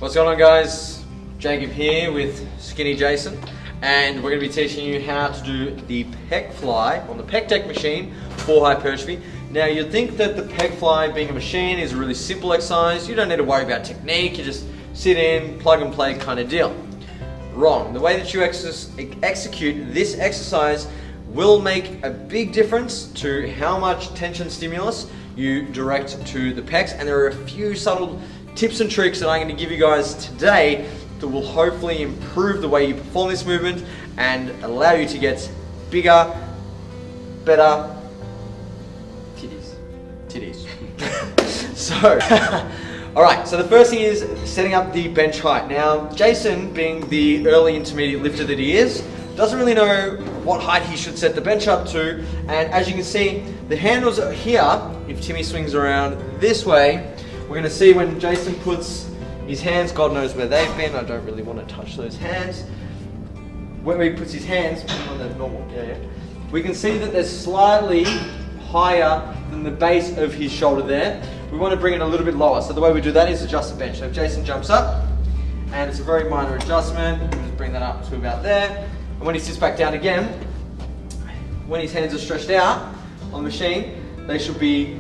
What's going on, guys? Jacob here with Skinny Jason, and we're going to be teaching you how to do the pec fly on the pec deck machine for hypertrophy. Now, you'd think that the pec fly, being a machine, is a really simple exercise. You don't need to worry about technique. You just sit in, plug and play kind of deal. Wrong. The way that you execute this exercise will make a big difference to how much tension stimulus you direct to the pecs, and there are a few subtle tips and tricks that I'm going to give you guys today that will hopefully improve the way you perform this movement and allow you to get bigger, better titties. So, alright, so the first thing is setting up the bench height. Now, Jason, being the early intermediate lifter that he is, doesn't really know what height he should set the bench up to, and as you can see, the handles are here. If Timmy swings around this way, we're going to see when Jason puts his hands, God knows where they've been, I don't really want to touch those hands. When he puts his hands on the normal, we can see that they're slightly higher than the base of his shoulder there. We want to bring it a little bit lower, so the way we do that is adjust the bench. So if Jason jumps up, and it's a very minor adjustment, we'll just bring that up to about there. And when he sits back down again, when his hands are stretched out on the machine, they should be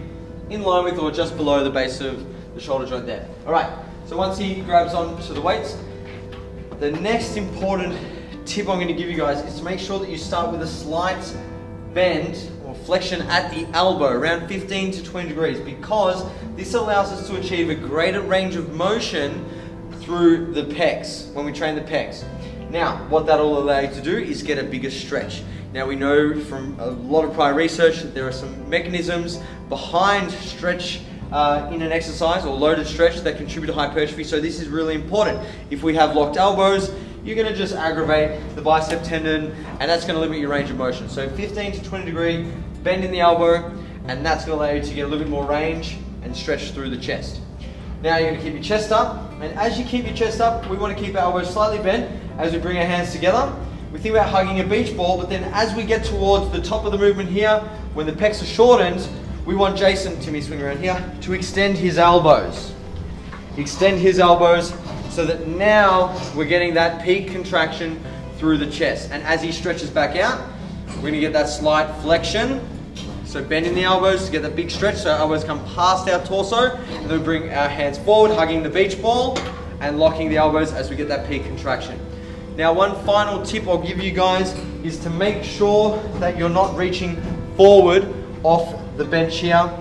in line with or just below the base of the shoulder joint there. Alright, so once he grabs onto the weights, the next important tip I'm going to give you guys is to make sure that you start with a slight bend or flexion at the elbow, around 15 to 20 degrees, because this allows us to achieve a greater range of motion through the pecs when we train the pecs. Now, what that will allow you to do is get a bigger stretch. Now, we know from a lot of prior research that there are some mechanisms behind stretch in an exercise or loaded stretch that contribute to hypertrophy, so this is really important. If we have locked elbows, you're going to just aggravate the bicep tendon, and that's going to limit your range of motion. So 15 to 20 degree bend in the elbow, and that's going to allow you to get a little bit more range and stretch through the chest. Now you're going to keep your chest up, and as you keep your chest up, we want to keep our elbows slightly bent as we bring our hands together. We think about hugging a beach ball, but then as we get towards the top of the movement here, when the pecs are shortened, we want Jason, Timmy swing around here, to extend his elbows. Extend his elbows so that now we're getting that peak contraction through the chest. And as he stretches back out, we're going to get that slight flexion. So bending the elbows to get that big stretch, so our elbows come past our torso, and then we bring our hands forward, hugging the beach ball, and locking the elbows as we get that peak contraction. Now, one final tip I'll give you guys is to make sure that you're not reaching forward off the bench here.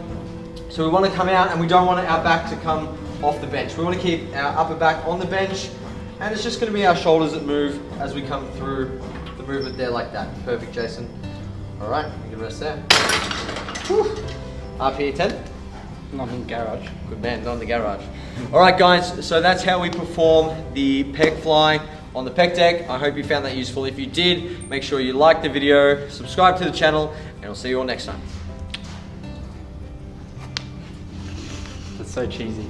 So we want to come out, and we don't want our back to come off the bench. We want to keep our upper back on the bench, and it's just going to be our shoulders that move as we come through the movement there like that. Perfect, Jason. All right, you can rest there. Whew. Up here, 10. Not in the garage. Good man, not in the garage. All right, guys, so that's how we perform the pec fly on the pec deck. I hope you found that useful. If you did, make sure you like the video, subscribe to the channel, and we'll see you all next time. That's so cheesy.